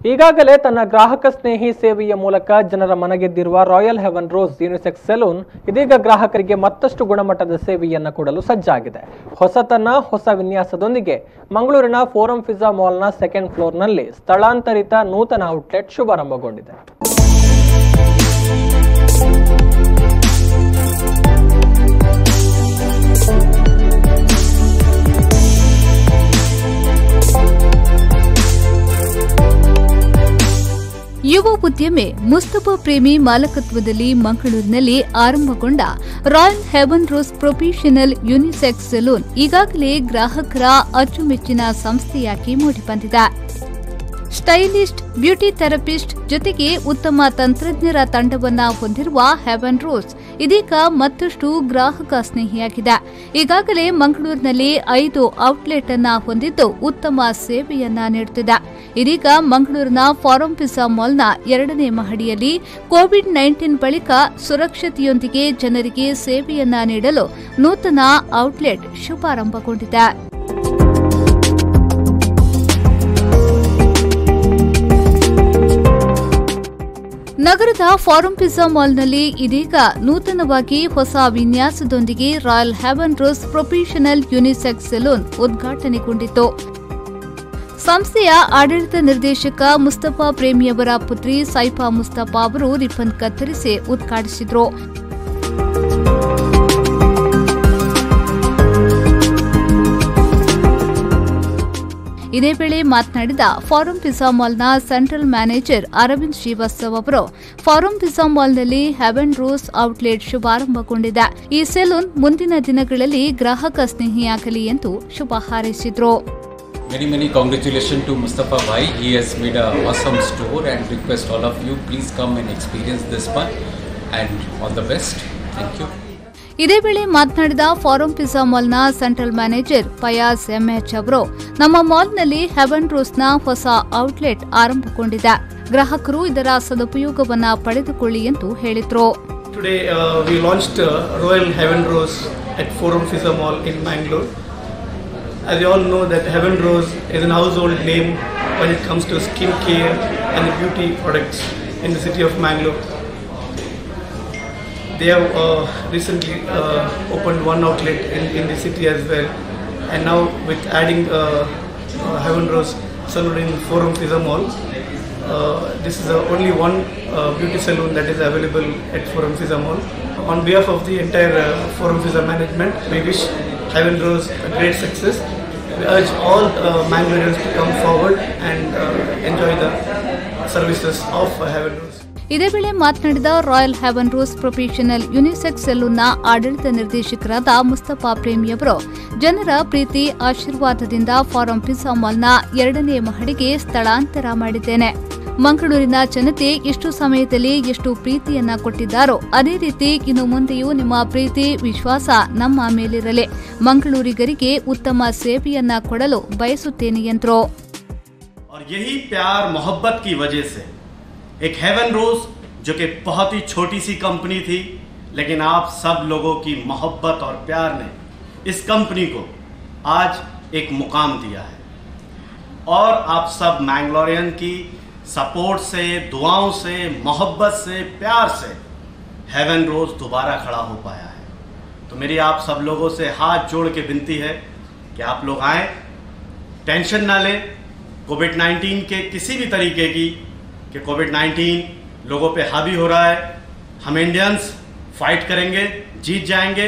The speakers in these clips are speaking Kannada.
ಈಗಾಗಲೇ ತನ್ನ ಗ್ರಾಹಕ ಸ್ನೇಹಿ ಸೇವೆಯ ಮೂಲಕ ಜನರ ಮನಗೆದ್ದಿರುವ Royal haven Rose unisex salon ಇದೀಗ ಗ್ರಾಹಕರಿಗೆ ಮತ್ತಷ್ಟು ಗುಣಮಟ್ಟದ ಸೇವೆಯನ್ನು ಕೊಡಲು ಸಜ್ಜಾಗಿದೆ. ಹೊಸತನ ಹೊಸ ವಿನ್ಯಾಸದೊಂದಿಗೆ ಮಂಗಳೂರಿನ ಫೋರಂ ಪಿಜ್ಜಾ ಮಾಲ್ನ ಸೆಕೆಂಡ್ ಫ್ಲೋರ್ನಲ್ಲಿ ಸ್ಥಳಾಂತರಿತ ನೂತನ ಔಟ್ಲೆಟ್ ಶುಭಾರಂಭಗೊಂಡಿದೆ. ಯುವ ಉದ್ಯಮಿ ಮುಸ್ತಫಾ ಪ್ರೇಮಿ ಮಾಲಕತ್ವದಲ್ಲಿ ಮಂಗಳೂರಿನಲ್ಲಿ ಆರಂಭಗೊಂಡ royal haven rose professional unisex salon ಈಗಾಗಲೇ ಗ್ರಾಹಕರ ಅಚ್ಚುಮೆಚ್ಚಿನ ಸಂಸ್ಥೆಯಾಗಿ ಮೂಡಿಬಂದಿದೆ. ಸ್ಟೈಲಿಸ್ಟ್, ಬ್ಯೂಟಿ ಥೆರಪಿಸ್ಟ್ ಜೊತೆಗೆ ಉತ್ತಮ ತಂತ್ರಜ್ಞರ ತಂಡವನ್ನ ಹೊಂದಿರುವ ಹೆವನ್ ರೋಸ್ ಇದೀಗ ಮತ್ತಷ್ಟು ಗ್ರಾಹಕ ಸ್ನೇಹಿಯಾಗಿದೆ. ಈಗಾಗಲೇ ಮಂಗಳೂರಿನಲ್ಲಿ 5 ಔಟ್ಲೆಟ್ ಅನ್ನ ಹೊಂದಿದ್ದು ಉತ್ತಮ ಸೇವೆಯನ್ನ ನೀಡುತ್ತಿದೆ. ಇದೀಗ ಮಂಗಳೂರಿನ ಫಾರಂ ಪಿಜ್ಜಾ ಮಾಲ್ನ 2ನೇ ಮಹಡಿಯಲ್ಲಿ ಕೋವಿಡ್-19 ಬಳಿಕ ಸುರಕ್ಷತೆಯೊಂದಿಗೆ ಜನರಿಗೆ ಸೇವೆಯನ್ನ ನೀಡಲು ನೂತನ ಔಟ್ಲೆಟ್ ಶುಭಾರಂಭಗೊಂಡಿದೆ. ನಗರದ ಫಾರಂ ಪಿಜ್ಜಾ ಮಾಲ್ನಲ್ಲಿ ಇದೀಗ ನೂತನವಾಗಿ ಹೊಸ ವಿನ್ಯಾಸದೊಂದಿಗೆ Royal haven rose professional unisex salon ಉದ್ಘಾಟನೆಗೊಂಡಿತು. ಸಂಸ್ಥೆಯ ಆಡಳಿತ ನಿರ್ದೇಶಕ ಮುಸ್ತಫಾ ಪ್ರೇಮಿಯವರ ಪುತ್ರಿ ಸೈಫಾ ಮುಸ್ತಫಾ ಅವರು ರಿಬ್ಬನ್ ಕತ್ತರಿಸಿ ಉದ್ಘಾಟಿಸಿದರು. ಇದೇ ವೇಳೆ ಮಾತನಾಡಿದ ಫಾರಂ ಪಿಜ್ಜಾ ಮಾಲ್ನ ಸೆಂಟ್ರಲ್ ಮ್ಯಾನೇಜರ್ ಅರವಿಂದ್ ಶ್ರೀವಾಸ್ತವ್ ಅವರು, ಫಾರಂ ಪಿಜ್ಜಾ ಮಾಲ್ನಲ್ಲಿ ಹೆವನ್ ರೋಸ್ ಔಟ್ಲೆಟ್ ಶುಭಾರಂಭಗೊಂಡಿದೆ. ಈ ಸೆಲೂನ್ ಮುಂದಿನ ದಿನಗಳಲ್ಲಿ ಗ್ರಾಹಕ ಸ್ನೇಹಿಯಾಗಲಿ ಎಂದು ಶುಭ ಹಾರೈಸಿದರು. Many congratulations to Mustafa Bhai. He has made an awesome store and request all of you please come and experience this one and all the best. Thank you. ಇದೇ ವೇಳೆ ಮಾತನಾಡಿದ ಫಾರಂ ಪಿಜ್ಜಾ ಮಾಲ್ನ ಸೆಂಟ್ರಲ್ ಮ್ಯಾನೇಜರ್ ಫಯಾಜ್ ಎಂಎಚ್ ಅವರು, ನಮ್ಮ ಮಾಲ್ನಲ್ಲಿ ಹೆವನ್ ರೋಸ್ನ ಹೊಸ ಔಟ್ಲೆಟ್ ಆರಂಭಗೊಂಡಿದೆ. ಗ್ರಾಹಕರು ಇದರ ಸದುಪಯೋಗವನ್ನ ಪಡೆದುಕೊಳ್ಳಿ ಎಂದು ಹೇಳಿದರು. Today we launched Royal Heaven Rose at Forum Pizza Mall in Mangalore. As you all know that Heaven Rose is a household name when it comes to skin care and beauty products in the city of Mangalore. They have recently opened one outlet in the city as well, and now with adding Heaven Rose salon in Forum Pizza Mall, this is only one beauty salon that is available at Forum Pizza Mall. On behalf of the entire Forum Pizza management, we wish Heaven Rose a great success. We urge all Mangaloreans to come forward and enjoy the services of Heaven Rose. ಇದೇ ವೇಳೆ ಮಾತನಾಡಿದ Royal haven rose professional unisex ಸೆಲೂನ್ನ ಆಡಳಿತ ನಿರ್ದೇಶಕರಾದ ಮುಸ್ತಫಾ ಪ್ರೇಮಿಯವರು, ಜನರ ಪ್ರೀತಿ ಆಶೀರ್ವಾದದಿಂದ ಫಾರಂ ಪಿಜ್ಜಾ ಮಾಲ್ನ 2ನೇ ಮಹಡಿಗೆ ಸ್ಥಳಾಂತರ ಮಾಡಿದ್ದೇನೆ. ಮಂಗಳೂರಿನ ಜನತೆ ಎಷ್ಟು ಸಮಯದಲ್ಲಿ ಎಷ್ಟು ಪ್ರೀತಿಯನ್ನ ಕೊಟ್ಟಿದ್ದಾರೋ ಅದೇ ರೀತಿ ಇನ್ನು ಮುಂದೆಯೂ ನಿಮ್ಮ ಪ್ರೀತಿ ವಿಶ್ವಾಸ ನಮ್ಮ ಮೇಲಿರಲಿ. ಮಂಗಳೂರಿಗರಿಗೆ ಉತ್ತಮ ಸೇವೆಯನ್ನ ಕೊಡಲು ಬಯಸುತ್ತೇನೆ ಎಂದರು. और यही प्यार मोहब्बत की वजह से एक हेवन रोज जो कि बहुत ही छोटी सी कंपनी थी, लेकिन आप सब लोगों की मोहब्बत और प्यार ने इस कंपनी को आज एक मुकाम दिया है और आप सब मैंगलोरियन की सपोर्ट से, दुआओं से, मोहब्बत से, प्यार से हेवन रोज दोबारा खड़ा हो पाया है. तो मेरी आप सब लोगों से हाथ जोड़ के विनती है कि आप लोग आएं, टेंशन ना लें कोविड-19 के किसी भी तरीके की, कि कोविड-19 लोगों पे हावी हो रहा है. हम इंडियंस फाइट करेंगे, जीत जाएंगे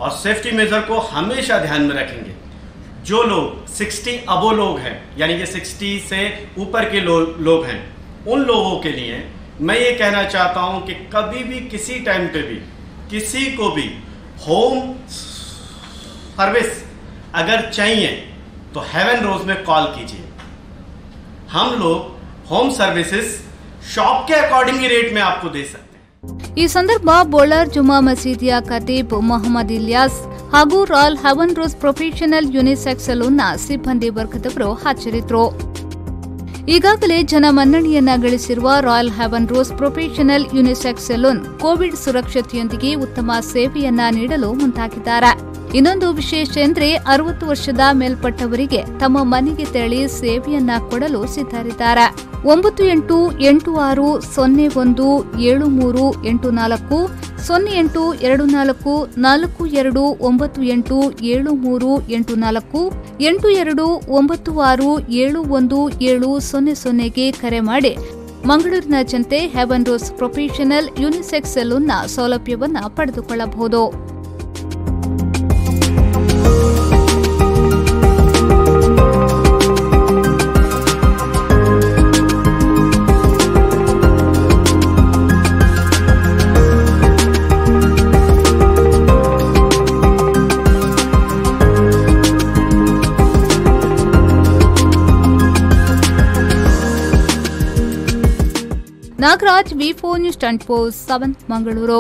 और सेफ्टी मेजर को हमेशा ध्यान में रखेंगे. जो लोग 60 अबो लोग हैं, यानी कि 60 से ऊपर के लोग हैं, उन लोगों के लिए मैं ये कहना चाहता हूं कि कभी भी किसी टाइम पे भी किसी को भी होम सर्विस अगर चाहिए तो हेवन रोज में कॉल कीजिए. हम लोग होम सर्विसेज शॉप के अकॉर्डिंग ही रेट में आपको दे सकते हैं. ಈ ಸಂದರ್ಭ ಬೋಳಾರ್ ಜುಮಾ ಮಸೀದಿಯ ಖತೀಬ್ ಮೊಹಮ್ಮದ್ ಇಲಿಯಾಸ್ ಹಾಗೂ Royal haven rose professional unisex ಸೆಲೂನ್ನ ಸಿಬ್ಬಂದಿ ವರ್ಗದವರು ಹಾಜರಿದ್ದರು. ಈಗಾಗಲೇ ಜನಮನ್ನಣೆಯನ್ನ ಗಳಿಸಿರುವ Royal haven rose professional unisex salon Covid ಸುರಕ್ಷತೆಯೊಂದಿಗೆ ಉತ್ತಮ ಸೇವೆಯನ್ನ ನೀಡಲು ಮುಂದಾಗಿದ್ದಾರೆ. ಇನ್ನೊಂದು ವಿಶೇಷ ಎಂದ್ರೆ 60 ವರ್ಷದ ಮೇಲ್ಪಟ್ಟವರಿಗೆ ತಮ್ಮ ಮನೆಗೆ ತೆರಳಿ ಸೇವೆಯನ್ನ ಕೊಡಲು ಸಿದ್ಧರಿದ್ದಾರೆ. 9886017384 082442987384 8296717000ಗೆ ಕರೆ ಮಾಡಿ ಮಂಗಳೂರಿನ ಜನತೆ ಹೆವನ್ ರೋಸ್ ಪ್ರೊಫೆಷನಲ್ ಯುನಿಸೆಕ್ಸ್ ಸಲೂನ್ನ ಸೌಲಭ್ಯವನ್ನ ಪಡೆದುಕೊಳ್ಳಬಹುದು. Nagaraj, V4 news 24/7 Mangaluru.